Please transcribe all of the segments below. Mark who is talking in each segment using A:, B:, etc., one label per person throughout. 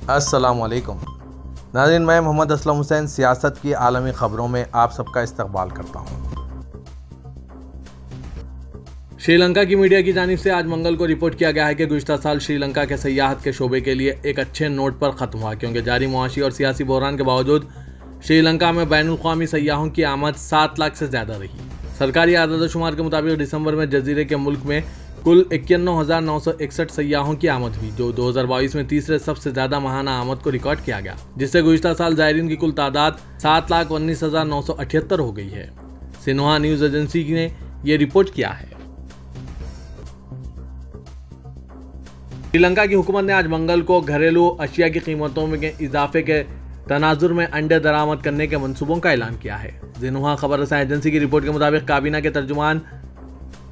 A: अस्सलाम वालेकुम नाज़रीन, मैं मोहम्मद असलम हुसैन सियासत की आलमी ख़बरों में आप सबका इस्तकबाल करता हूँ। श्रीलंका की मीडिया की जानिब से आज मंगल को रिपोर्ट किया गया है कि गुज़िश्ता साल श्रीलंका के सयाहत के शोबे के लिए एक अच्छे नोट पर ख़त्म हुआ, क्योंकि जारी मुआशी और सियासी बहरान के बावजूद श्रीलंका में बैनुल-अक़वामी सयाहों की आमद 7 लाख से ज़्यादा रही। सरकारी आदाद-ओ-शुमार के मुताबिक दिसंबर में जजीरे के मुल्क में कुल 51,961 सयाहों की आमद हुई, जो 2022 में तीसरे सबसे ज्यादा माहाना आमद को रिकॉर्ड किया गया, जिससे गुज़िश्ता साल ज़ायरीन की कुल तादाद 7,19,978 हो गई है। सिन्हुआ न्यूज एजेंसी ने यह रिपोर्ट किया है। श्रीलंका की हुकूमत ने आज मंगल को घरेलू अशिया की कीमतों में इजाफे के तनाजुर में अंडे दरामद करने के मंसूबों का ऐलान किया है। सिन्हुआ खबर रसां एजेंसी की रिपोर्ट के मुताबिक काबीना के तर्जुमान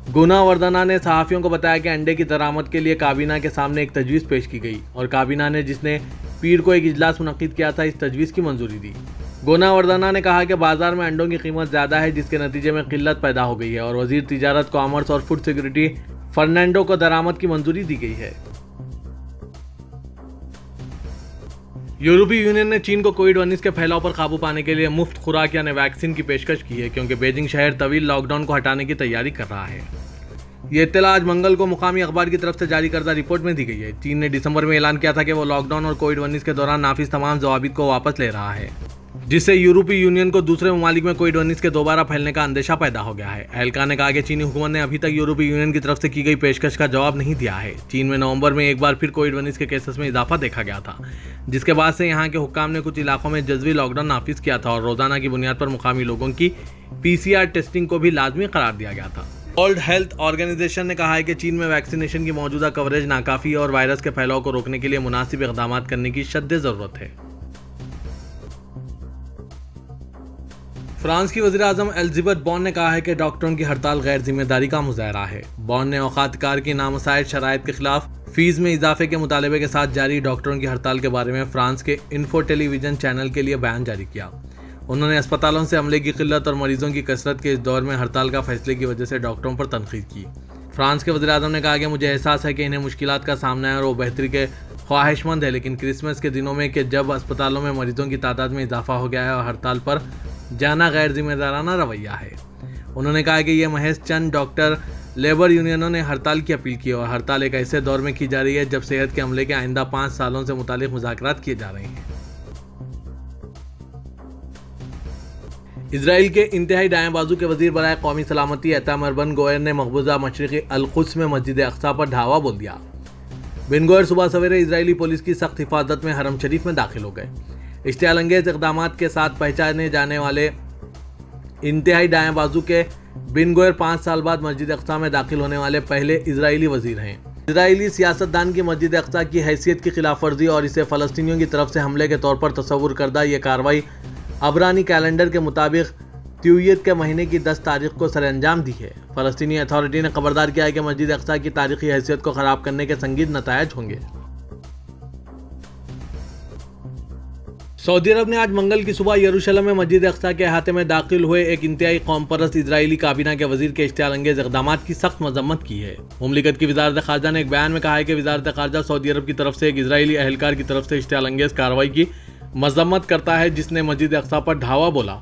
A: गुनावर्धना ने सहाफ़ियों को बताया कि अंडे की दरामद के लिए काबीना के सामने एक तजवीज़ पेश की गई और काबीना ने, जिसने पीर को एक इजलास मुनक्किद किया था, इस तजवीज़ की मंजूरी दी। गुनावर्धना ने कहा कि बाजार में अंडों की कीमत ज़्यादा है, जिसके नतीजे में किल्लत पैदा हो गई है और वज़ीर तिजारत, कॉमर्स और फूड सिक्योरिटी फर्नांडो को दरामद की मंजूरी दी गई है। यूरोपीय यूनियन ने चीन को कोविड-19 के फैलाव पर काबू पाने के लिए मुफ्त खुराक यानी वैक्सीन की पेशकश की है, क्योंकि बीजिंग शहर तवील लॉकडाउन को हटाने की तैयारी कर रहा है। ये इत्तला आज मंगल को मुकामी अखबार की तरफ से जारी करदा रिपोर्ट में दी गई है। चीन ने दिसंबर में ऐलान किया था कि वो लॉकडाउन और कोविड-19 के दौरान नाफिज तमाम ज़वाबित को वापस ले रहा है, जिससे यूरोपीय यूनियन को दूसरे ममालिक में कोविड-19 के दोबारा फैलने का अंदेशा पैदा हो गया है। एहलकार ने कहा कि चीनी हुकूमत ने अभी तक यूरोपीय यूनियन की तरफ से की गई पेशकश का जवाब नहीं दिया है। चीन में नवंबर में एक बार फिर कोविड-19 के केसेस में इजाफा देखा गया था, जिसके बाद से यहाँ के हुक्काम ने कुछ इलाकों में जज़वी लॉकडाउन नाफिज किया था और रोजाना की बुनियाद पर मुकामी लोगों की PCR टेस्टिंग को भी लाजमी करार दिया गया था। वर्ल्ड हेल्थ ऑर्गेनाइजेशन ने कहा है कि चीन में वैक्सीनेशन की मौजूदा कवरेज नाकाफी है और वायरस के फैलाव को रोकने के लिए मुनासिब इक़दाम करने की शद्द ज़रूरत है। फ्रांस की वज़ीर-ए-आज़म एलिज़ाबेथ बॉर्न ने कहा है कि डॉक्टरों की हड़ताल गैर जिम्मेदारी का मुज़ाहरा है। बॉर्न ने औकातकार की नामसाइद शराइत के खिलाफ फीस में इजाफे के मुतालबे के साथ जारी डॉक्टरों की हड़ताल के बारे में फ्रांस के इन्फो टेलीविजन चैनल के लिए बयान जारी किया। उन्होंने अस्पतालों से अमले की किल्लत और मरीजों की कसरत के इस दौर में हड़ताल का फैसले की वजह से डॉक्टरों पर तनकीद की। फ्रांस के वज़ीर-ए-आज़म ने कहा कि मुझे एहसास है कि इन्हें मुश्किलात का सामना है और वो बेहतरी के ख्वाहिशमंद है, लेकिन क्रिसमस के दिनों में कि जब अस्पतालों में मरीजों की तादाद में इजाफा हो गया है और हड़ताल पर जाना गैर जिम्मेदाराना रवैया है। उन्होंने कहा कि यह महज चंद डॉक्टर लेबर यूनियनों ने हड़ताल की अपील की और हड़ताल एक ऐसे दौर में की जा रही है जब सेहत के अमले के आइंदा 5 सालों से मुतालिक मुज़ाकरात किए जा रहे हैं। इसराइल के इंतहाई दाएं बाजू के वजीर बराए कौमी सलामती इतामार बेन गविर ने मकबूजा मशरिकी अल-कुद्स में मस्जिद अक्सा पर धावा बोल दिया। बेन गविर सुबह सवेरे इजरायली पुलिस की सख्त हिफाजत में हरम शरीफ में दाखिल हो गए। इश्तियाल अंगेज इक़दाम के साथ पहचाने जाने वाले इंतहाई दाएं बाजू के बेन गविर 5 साल बाद मस्जिद अक्सा में दाखिल होने वाले पहले इजरायली वजीर हैं। इजरायली सियासतदान की मस्जिद अक्सा की हैसियत की खिलाफ वर्जी और इसे फ़लस्तीनियों की तरफ से हमले के तौर पर तस्वुर करदा ये कार्रवाई अबरानी कैलेंडर के मुताबिक त्यूयत के महीने की 10 तारीख को सरअंजाम दी है। फ़लस्तीनी अथॉरिटी ने खबरदार किया है कि मस्जिद अक्सा की तारीखी हैसियत को ख़राब करने के संगीन नतायज होंगे। सऊदी अरब ने आज मंगल की सुबह यरूशलेम में मस्जिद अक्सा के अहाते में दाखिल हुए एक इंतहाई कौम परस्त इजरायली काबीना के वजीर के इश्तियाल अंगेज इक़दाम की सख्त मजम्मत की है। मुमलिकत की वज़ारत ख़ारजा ने एक बयान में कहा है कि वज़ारत ख़ारजा सऊदी अरब की तरफ से एक इजरायली अहलकार की तरफ से इश्तियाल अंगेज कार्रवाई की मजम्मत करता है, जिसने मस्जिद अक्सा पर धावा बोला।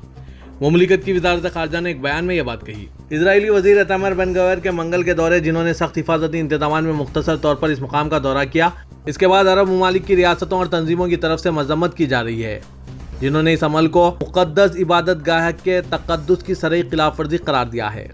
A: मुमलिकत की वज़ारत ख़ारजा ने एक बयान में यह बात कही। इजरायली वज़ीर इतामार बेन गविर के मंगल के दौरे, जिन्होंने सख्त हिफाजती इंतज़ामात में मुख्तसर तौर पर इस मुकाम का दौरा किया, इसके बाद अरब ममालिक की रियासतों और तंजीमों की तरफ से मजम्मत की जा रही है, जिन्होंने इस अमल को मुक़द्दस इबादत गाह के तक़द्दुस की सरीह खिलाफ वर्जी करार दिया है।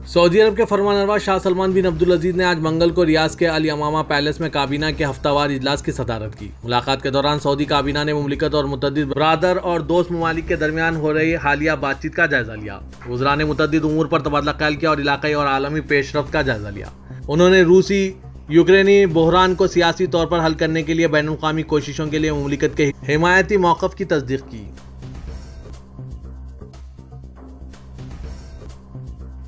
A: सऊदी अरब के फरमानरवा शाह सलमान बिन अब्दुल अजीज ने आज मंगल को रियाज के अल यमामा पैलेस में काबीना के हफ्तावार इजलास की सदारत की। मुलाकात के दौरान सऊदी काबीना ने मुमलिकत और मुतअद्दिद बरादर और दोस्त ममालिक के दरमियान हो रही हालिया बातचीत का जायजा लिया। वज़रा ने मुतअद्दिद उमूर पर तबादला ख्याल किया और इलाक़ाई और आलमी पेशरफ्त का जायजा लिया। उन्होंने रूसी यूक्रेनी बहरान को सियासी तौर पर हल करने के लिए बैनुल-अक़वामी कोशिशों के लिए मुमलिकत के हिमायती मौक़िफ़ की तस्दीक़ की।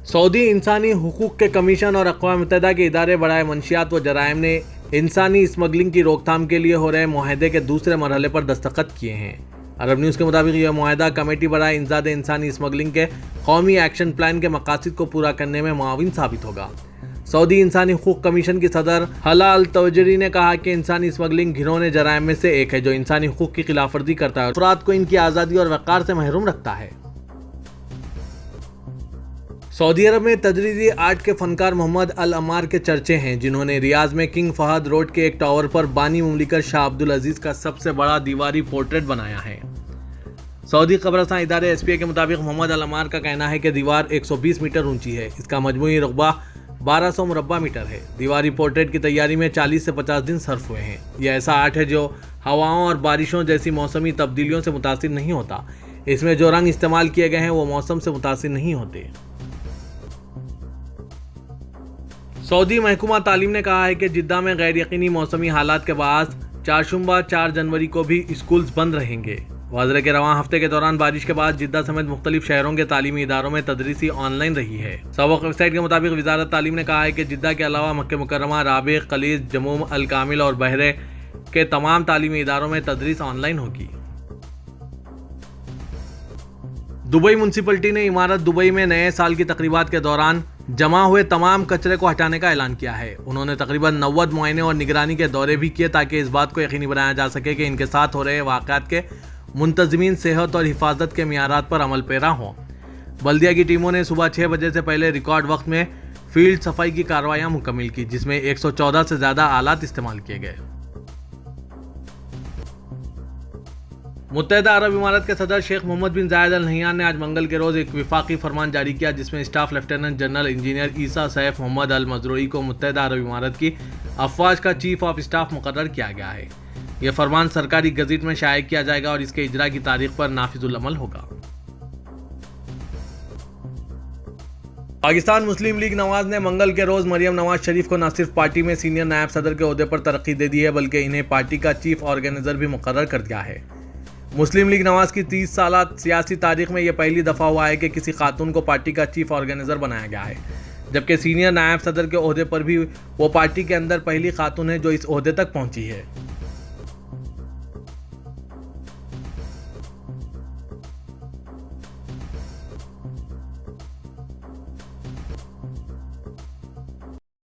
A: सऊदी इंसानी हुकूक के कमीशन और अक़वाम मुत्तहिदा के इदारे बराए मंशियात व जराइम ने इंसानी स्मगलिंग की रोकथाम के लिए हो रहे मुआहदे के दूसरे मरहले पर दस्तखत किए हैं। अरब न्यूज़ के मुताबिक यह मुआहदा कमेटी बराए इंसाद इंसानी स्मगलिंग के कौमी एक्शन प्लान के मकासद को पूरा करने में मुआविन साबित होगा। सऊदी इंसानी हुकूक कमीशन की सदर हाला अल तवजरी ने कहा कि इंसानी स्मगलिंग घिनौने जराइम में से एक है जो इंसानी हुकूक की खिलाफवर्जी करता है, अफराद को इनकी आज़ादी और वक़ार से महरूम रखता है। सऊदी अरब में तजरीदी आर्ट के फनकार मोहम्मद अल अमार के चर्चे हैं, जिन्होंने रियाज में किंग फहद रोड के एक टावर पर बानी मुमलिकत शाह अब्दुल अजीज़ का सबसे बड़ा दीवारी पोर्ट्रेट बनाया है। सऊदी कब्रिस्तान इदारे SPA के मुताबिक मोहम्मद अल अमार का कहना है कि दीवार 120 मीटर ऊंची है। इसका मजमूई रकबा 1200 मुरब्बा मीटर है। दीवारी पोर्ट्रेट की तैयारी में 40 से 50 दिन सर्फ हुए हैं। यह ऐसा आर्ट है जो हवाओं और बारिशों जैसी मौसमी तब्दीलियों से मुतासिर नहीं होता। इसमें जो रंग इस्तेमाल किए गए हैं वो मौसम से मुतासिर नहीं होते। सऊदी महकमा तालीम ने कहा है कि जिद्दा में गैर यकीनी मौसमी हालात के बाद चारशुम्बा 4 जनवरी को भी स्कूल्स बंद रहेंगे। वाज़रे के रवां हफ्ते के दौरान बारिश के बाद जिद्दा समेत मुख्तलिफ शहरों के तालीमी इदारों में तदरीसी ऑनलाइन रही है। सबक वेबसाइट के मुताबिक वजारत तालीम ने कहा है कि जिद्दा के अलावा मक्के मुकर्रमा, राबिग, कलीज, जमूम, अल कामिल और बहरे के तमाम तालीमी इदारों में तदरीस ऑनलाइन होगी। दुबई म्यूनसिपलिटी ने इमारत दुबई में नए साल की तकरीबात के दौरान जमा हुए तमाम कचरे को हटाने का ऐलान किया है। उन्होंने तकरीबन 90 मुआयने और निगरानी के दौरे भी किए ताकि इस बात को यकीनी बनाया जा सके कि इनके साथ हो रहे वाक़यात के मुंतज़मीन सेहत और हिफाजत के मियारात पर अमल पेरा हों। बल्दिया की टीमों ने सुबह 6 बजे से पहले रिकॉर्ड वक्त में फील्ड सफाई की कार्रवाइयाँ मुकम्मल की, जिसमें 114 से ज़्यादा आलात इस्तेमाल किए गए। मुत्तहदा अरब इमारात के सदर शेख मोहम्मद बिन जायद अल नहयान ने आज मंगल के रोज़ एक विफाकी फरमान जारी किया, जिसमें स्टाफ लेफ्टिनेंट जनरल इंजीनियर ईसा सैफ मोहम्मद अल मजरूई को मुत्तहदा अरब इमारात की अफवाज का चीफ ऑफ स्टाफ मुकर्रर किया गया है। यह फरमान सरकारी गज़ेट में शाया किया जाएगा और इसके इजरा की तारीख पर नाफिजुल अमल होगा। पाकिस्तान मुस्लिम लीग नवाज ने मंगल के रोज़ मरियम नवाज शरीफ को न सिर्फ पार्टी में सीनियर नायब सदर के ओहदे पर तरक्की दे दी है, बल्कि इन्हें पार्टी का चीफ ऑर्गेनाइजर भी मुकर्रर कर दिया है। मुस्लिम लीग नवाज की 30 साला सियासी तारीख में यह पहली दफ़ा हुआ है कि किसी खातून को पार्टी का चीफ ऑर्गेनाइजर बनाया गया है, जबकि सीनियर नायब सदर के ओहदे पर भी वो पार्टी के अंदर पहली खातून है जो इस ओहदे तक पहुंची है।